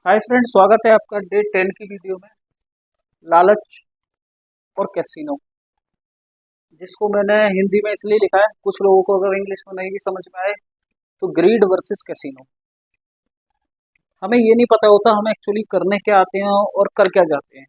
Hi friend, स्वागत है आपका डे 10 की वीडियो में। लालच और कैसीनो, जिसको मैंने हिंदी में इसलिए लिखा है, कुछ लोगों को अगर इंग्लिश में नहीं भी समझ में आए तो ग्रीड वर्सेस कैसीनो। हमें ये नहीं पता होता हम एक्चुअली करने क्या आते हैं और कर क्या जाते हैं।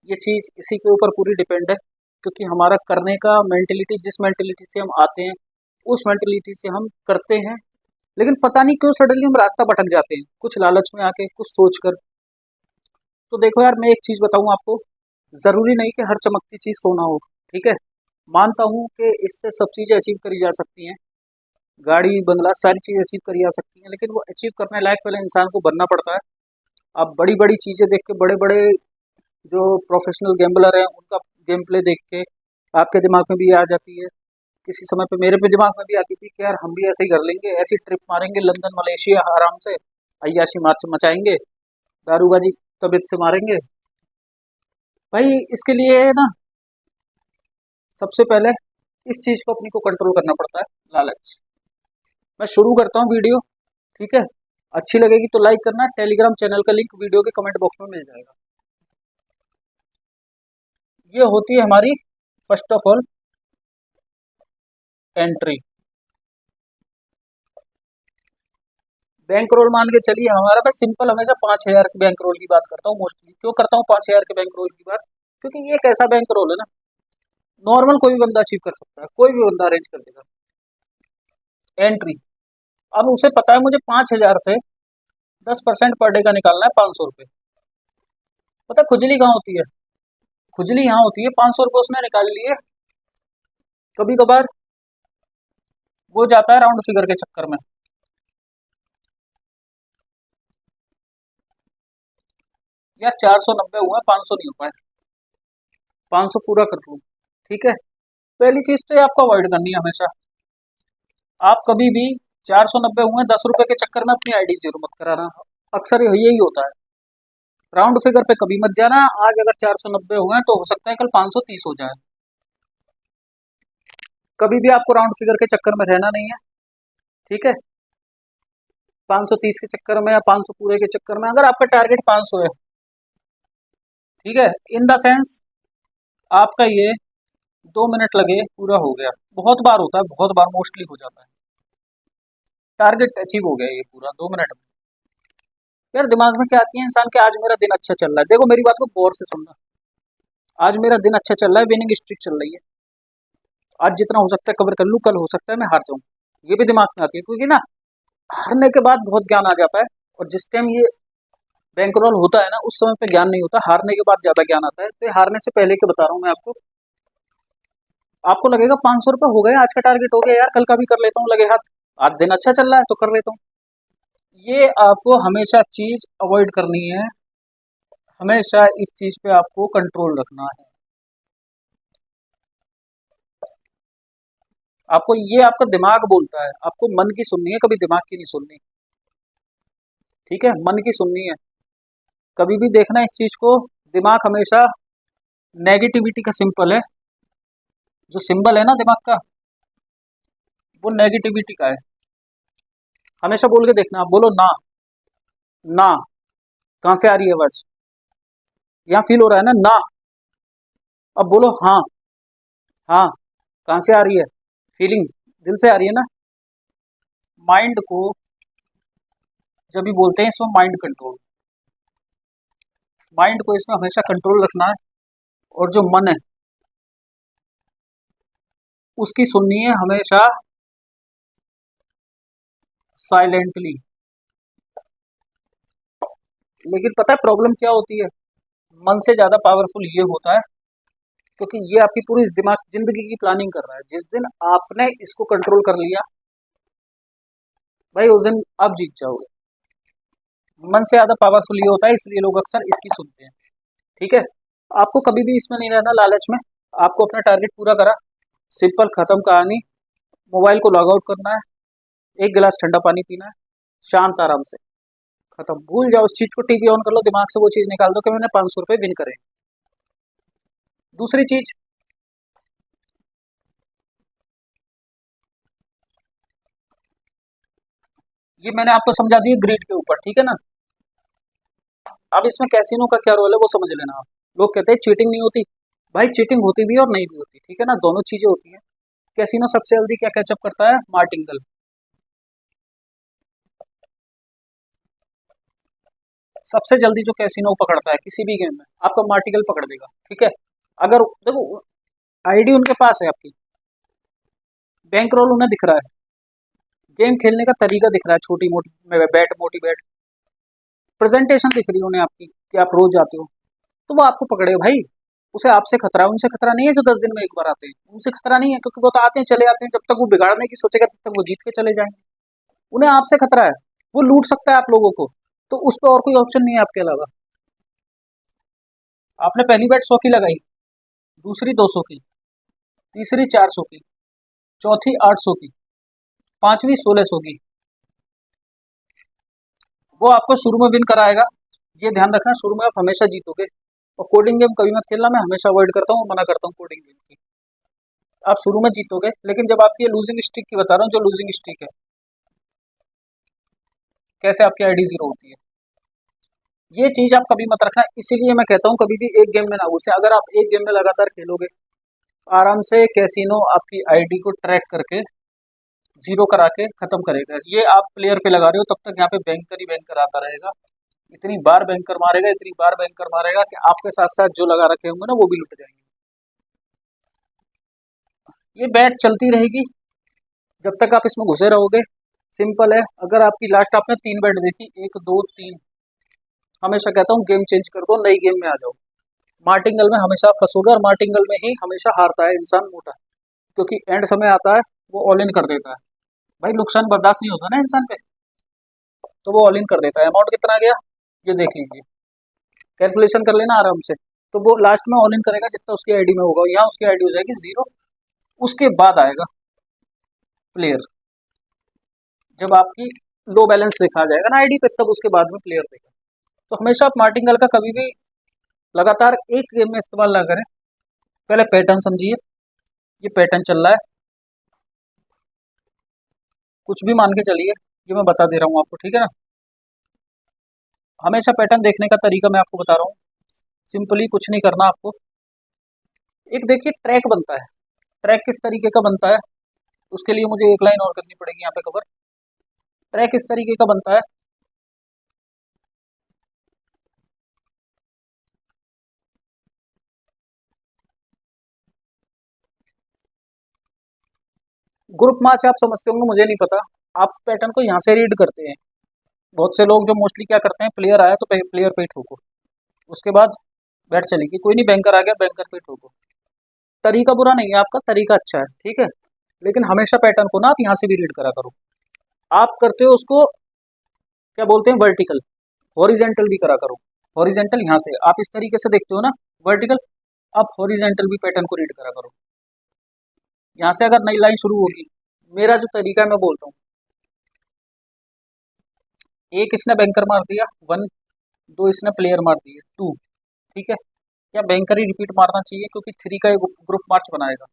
ये चीज़ इसी के ऊपर पूरी डिपेंड है, क्योंकि हमारा करने का मेंटेलिटी, जिस मेंटेलिटी से हम आते हैं उस मेंटेलिटी से हम करते हैं। लेकिन पता नहीं क्यों सडनली हम रास्ता भटक जाते हैं, कुछ लालच में आके, कुछ सोच कर। तो देखो यार, मैं एक चीज़ बताऊं आपको, ज़रूरी नहीं कि हर चमकती चीज़ सोना हो। ठीक है, मानता हूँ कि इससे सब चीज़ें अचीव करी जा सकती हैं, गाड़ी बंगला सारी चीज़ें अचीव करी जा सकती हैं, लेकिन वो अचीव करने लायक पहले इंसान को बनना पड़ता है। आप बड़ी बड़ी चीज़ें देख के, बड़े बड़े जो प्रोफेशनल गैम्बलर हैं उनका गेम प्ले देख के आपके दिमाग में भी आ जाती है। किसी समय पे मेरे भी दिमाग में भी आती थी कि यार हम भी ऐसे ही कर लेंगे, ऐसी ट्रिप मारेंगे लंदन मलेशिया आराम से, अय्याशी मार्च मचाएंगे, दारूबाजी तबीयत से मारेंगे। भाई इसके लिए ना, सबसे पहले इस चीज़ को अपनी को कंट्रोल करना पड़ता है, लालच। मैं शुरू करता हूँ वीडियो। ठीक है, अच्छी लगेगी तो लाइक करना। टेलीग्राम चैनल का लिंक वीडियो के कमेंट बॉक्स में मिल जाएगा। ये होती है हमारी first of all entry. Bank role मान के चलिए हमारा, मैं सिंपल हमेशा 5,000 के बैंक रोल की बात करता हूँ। मोस्टली क्यों करता हूँ 5,000 के बैंक रोल की बात, क्योंकि ये एक ऐसा बैंक रोल है ना, नॉर्मल कोई भी बंदा अचीव कर सकता है, कोई भी बंदा अरेंज कर देगा। एंट्री, अब उसे पता है मुझे 5,000 से 10% पर डे का निकालना है, 500 रुपये। पता है खुजली कहाँ होती है? खुजली यहाँ होती है, 500 रुपये उसने निकाल लिए। कभी कभार वो जाता है राउंड फिगर के चक्कर में। यार 490 हुआ, 500 नहीं हो पाए, 500 पूरा कर लूँ। ठीक है, पहली चीज तो ये आपको अवॉइड करनी है हमेशा। आप कभी भी 490 हुए 10 रुपए के चक्कर में अपनी आईडी जीरो मत कराना। अक्सर यही होता है, राउंड फिगर पे कभी मत जाना। आज अगर 490 हुए हैं तो हो सकता है कल 530 हो जाए। कभी भी आपको राउंड फिगर के चक्कर में रहना नहीं है। ठीक है, 530 के चक्कर में या 500 पूरे के चक्कर में, अगर आपका टारगेट 500 है, ठीक है, इन द सेंस आपका ये 2 मिनट लगे पूरा हो गया। बहुत बार होता है, बहुत बार मोस्टली हो जाता है, टारगेट अचीव हो गया ये पूरा 2 मिनट में। यार दिमाग में क्या आती है इंसान के, आज मेरा दिन अच्छा चल रहा है। देखो मेरी बात को गौर से सुनना, आज मेरा दिन अच्छा चल रहा है, विनिंग स्ट्रीक चल रही है, आज जितना हो सकता है कवर कर लूँ, कल हो सकता है मैं हार जाऊँ। ये भी दिमाग में आती है, क्योंकि ना हारने के बाद बहुत ज्ञान आ जाता है, और जिस टाइम ये बैंक रोल होता है ना उस समय पे ज्ञान नहीं होता, हारने के बाद ज्यादा ज्ञान आता है। तो ये हारने से पहले के बता रहा हूँ मैं आपको। आपको लगेगा 500 रुपये हो गए, आज का टारगेट हो गया यार, कल का भी कर लेता हूँ लगे हाथ, आज दिन अच्छा चल रहा है तो कर लेता हूँ। ये आपको हमेशा चीज अवॉइड करनी है, हमेशा इस चीज पे आपको कंट्रोल रखना है। आपको ये आपका दिमाग बोलता है, आपको मन की सुननी है, कभी दिमाग की नहीं सुननी। ठीक है, मन की सुननी है। कभी भी देखना इस चीज को, दिमाग हमेशा नेगेटिविटी का सिंपल है। जो सिंबल है ना दिमाग का, वो नेगेटिविटी का है। हमेशा बोल के देखना, आप बोलो ना, ना, कहाँ से आ रही है आवाज? यहाँ फील हो रहा है ना, ना। अब बोलो हाँ, हाँ, कहाँ से आ रही है? फीलिंग दिल से आ रही है ना। माइंड को जब भी बोलते हैं इसमें माइंड कंट्रोल, माइंड को इसमें हमेशा कंट्रोल रखना है। और जो मन है उसकी सुननी है हमेशा साइलेंटली। लेकिन पता है प्रॉब्लम क्या होती है? मन से ज्यादा पावरफुल ये होता है, क्योंकि ये आपकी पूरी दिमाग जिंदगी की प्लानिंग कर रहा है। जिस दिन आपने इसको कंट्रोल कर लिया भाई, उस दिन आप जीत जाओगे। मन से ज्यादा पावरफुल ये होता है, इसलिए लोग अक्सर इसकी सुनते हैं। ठीक है, आपको कभी भी इसमें नहीं रहना लालच में। आपको अपना टारगेट पूरा करा, सिंपल, खत्म कहानी। मोबाइल को लॉग आउट करना है, एक गिलास ठंडा पानी पीना है, शांत आराम से, खत्म। भूल जाओ उस चीज को, टीवी ऑन कर लो, दिमाग से वो चीज निकाल दो कि मैंने 500 रुपये विन करे। दूसरी चीज, ये मैंने आपको समझा दी ग्रिड के ऊपर, ठीक है ना। अब इसमें कैसीनो का क्या रोल है वो समझ लेना आप। लोग कहते हैं चीटिंग नहीं होती, भाई चीटिंग होती भी है और नहीं भी होती, ठीक है ना, दोनों चीजें होती हैं। कैसीनो सबसे जल्दी क्या कैचअप करता है, मार्टिंगल। सबसे जल्दी जो कैसीनो पकड़ता है किसी भी गेम में, आपका मार्टिगल पकड़ देगा, ठीक है। अगर देखो आईडी उनके पास है आपकी, बैंक रोल उन्हें दिख रहा है, गेम खेलने का तरीका दिख रहा है, छोटी मोटी बैट, मोटी बैट, प्रेजेंटेशन दिख रही है उन्हें आपकी कि आप रोज आते हो, तो वो आपको पकड़ेगा भाई। उसे आपसे खतरा है, उनसे खतरा नहीं है जो 10 दिन में एक बार आते हैं, उनसे खतरा नहीं है, क्योंकि वो तो आते हैं चले आते हैं, जब तक वो बिगाड़ने की सोचेगा तब तक वो जीत के चले जाएंगे। उन्हें आपसे खतरा है, वो लूट सकता है आप लोगों को, तो उस पर और कोई ऑप्शन नहीं है आपके अलावा। आपने पहली बैट 100 की लगाई, दूसरी 200 की, तीसरी 400 की, चौथी 800 की, पांचवी 1600 की, वो आपको शुरू में विन कराएगा। ये ध्यान रखना, शुरू में आप हमेशा जीतोगे। और कोडिंग गेम कभी मत खेलना, मैं हमेशा अवॉइड करता हूँ, मना करता हूँ कोडिंग गेम की। आप शुरू में जीतोगे, लेकिन जब आपकी लूजिंग स्ट्रीक की बता रहा हूँ, जो लूजिंग स्ट्रीक है, कैसे आपकी आईडी जीरो होती है, ये चीज आप कभी मत रखना। इसीलिए मैं कहता हूँ कभी भी एक गेम में ना घुसे। अगर आप एक गेम में लगातार खेलोगे, आराम से कैसीनो आपकी आईडी को ट्रैक करके जीरो करा के खत्म करेगा। ये आप प्लेयर पे लगा रहे हो, तब तक यहाँ पे बैंकर ही बैंकर आता रहेगा। इतनी बार बैंकर मारेगा, इतनी बार बैंकर मारेगा कि आपके साथ साथ जो लगा रखे होंगे ना वो भी लुट जाएंगे। ये बैट चलती रहेगी जब तक आप इसमें घुसे रहोगे। सिंपल है। अगर आपकी लास्ट आपने 3 बैट देखी, 1 2 3, हमेशा कहता हूँ गेम चेंज कर दो, नई गेम में आ जाओ। मार्टिंगल में हमेशा आप फंसोगे, और मार्टिंगल में ही हमेशा हारता है इंसान मोटा, क्योंकि एंड समय आता है वो ऑल इन कर देता है। भाई नुकसान बर्दाश्त नहीं होता ना इंसान पे, तो वो ऑल इन कर देता है। अमाउंट कितना गया ये देख लीजिए, कैलकुलेशन कर लेना आराम से। तो वो लास्ट में ऑल इन करेगा जितना उसकी आईडी में होगा, यहाँ उसकी आईडी हो जाएगी जीरो। उसके बाद आएगा प्लेयर, जब आपकी लो बैलेंस लिखा आ जाएगा ना आईडी पे, तब उसके बाद में प्लेयर देगा। तो हमेशा आप मार्टिंगल का कभी भी लगातार एक गेम में इस्तेमाल ना करें। पहले पैटर्न समझिए, ये पैटर्न चल रहा है, कुछ भी मान के चलिए, ये मैं बता दे रहा हूँ आपको, ठीक है ना। हमेशा पैटर्न देखने का तरीका मैं आपको बता रहा हूँ, सिंपली कुछ नहीं करना आपको। एक देखिए ट्रैक बनता है, ट्रैक किस तरीके का बनता है, उसके लिए मुझे एक लाइन और करनी पड़ेगी यहाँ पे कवर। ट्रैक इस तरीके का बनता है, ग्रुप मैच आप समझते होंगे, मुझे नहीं पता। आप पैटर्न को यहाँ से रीड करते हैं। बहुत से लोग जो मोस्टली क्या करते हैं, प्लेयर आया तो प्लेयर पे ठोको, उसके बाद बैट चलेगी, कोई नहीं बैंकर आ गया बैंकर पे ठोको। तरीका बुरा नहीं है आपका, तरीका अच्छा है, ठीक है। लेकिन हमेशा पैटर्न को ना आप यहाँ से भी रीड करा करो। आप करते हो उसको क्या बोलते हैं, वर्टिकल, हॉरिजेंटल भी करा करो। हॉरिजेंटल यहाँ से आप इस तरीके से देखते हो ना, वर्टिकल, आप हॉरिजेंटल भी पैटर्न को रीड करा करो। यहाँ से अगर नई लाइन शुरू होगी, मेरा जो तरीका है मैं बोलता हूँ, एक इसने बैंकर मार दिया 1, 2 इसने प्लेयर मार दिए 2, ठीक है। क्या बैंकर ही रिपीट मारना चाहिए, क्योंकि 3 का एक ग्रुप मार्च बनाएगा।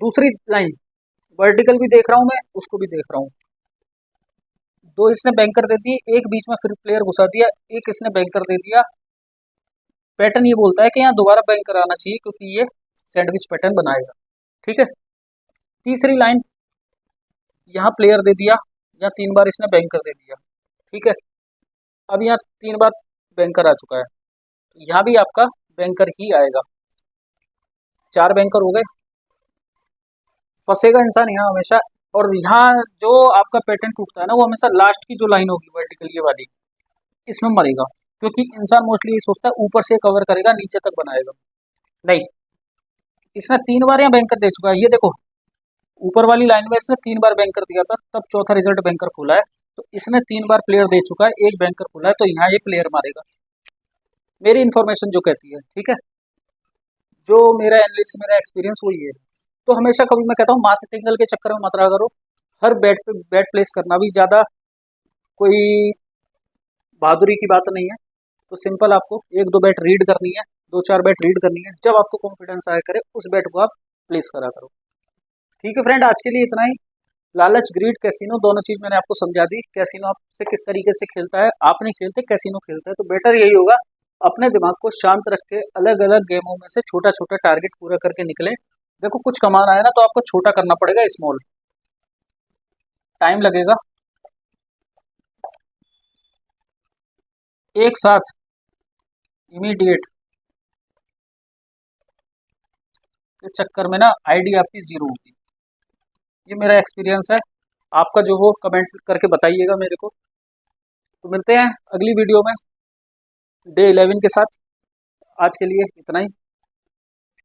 दूसरी लाइन वर्टिकल भी देख रहा हूँ मैं, उसको भी देख रहा हूँ, 2 इसने बैंकर दे दिए, एक बीच में फिर प्लेयर घुसा दिया, एक इसने बैंकर दे दिया। पैटर्न ये बोलता है कि यहाँ दोबारा बैंकर आना चाहिए, क्योंकि ये सैंडविच पैटर्न बनाएगा, ठीक है। तीसरी लाइन, यहाँ प्लेयर दे दिया, यहाँ 3 बार इसने बैंकर दे दिया, ठीक है। अब यहाँ 3 बार बैंकर आ चुका है, यहाँ भी आपका बैंकर ही आएगा। 4 बैंकर हो गए, फंसेगा इंसान यहाँ हमेशा। और यहाँ जो आपका पैटर्न टूटता है ना, वो हमेशा लास्ट की जो लाइन होगी वर्टिकल ये वाली, इसमें मरेगा। क्योंकि इंसान मोस्टली ये सोचता है ऊपर से कवर करेगा नीचे तक बनाएगा, नहीं। इसने 3 बार यहाँ बैंकर दे चुका है, ये देखो ऊपर वाली लाइन में इसने 3 बार बैंकर दिया था, तब चौथा रिजल्ट बैंकर खोला है। तो इसने 3 बार प्लेयर दे चुका है, एक बैंकर खोला है, तो यहाँ ये प्लेयर मारेगा, मेरी इन्फॉर्मेशन जो कहती है, ठीक है। जो मेरा एनालिसिस, मेरा एक्सपीरियंस वही है। तो हमेशा कभी मैं कहता हूँ मार्केटिंगल के चक्कर में मत रहा करो। हर बैट पे बैट प्लेस करना भी ज़्यादा कोई बहादुरी की बात नहीं है। तो सिंपल आपको 1 2 बैट रीड करनी है, 2 4 बैट रीड करनी है, जब आपको कॉन्फिडेंस आया करे उस बैट को आप प्लेस करा करो। ठीक है फ्रेंड, आज के लिए इतना ही। लालच, ग्रीड, कैसीनो, दोनों चीज मैंने आपको समझा दी। कैसीनो आपसे किस तरीके से खेलता है, आप नहीं खेलते, कैसीनो खेलता है। तो बेटर यही होगा अपने दिमाग को शांत रख के अलग अलग गेमों में से छोटा छोटा टारगेट पूरा करके निकले। देखो कुछ कमाना है ना तो आपको छोटा करना पड़ेगा, स्मॉल। टाइम लगेगा। एक साथ इमीडिएट के चक्कर में ना आईडी आपकी जीरो होगी। ये मेरा एक्सपीरियंस है। आपका जो हो कमेंट करके बताइएगा मेरे को। तो मिलते हैं अगली वीडियो में डे 11 के साथ। आज के लिए इतना ही।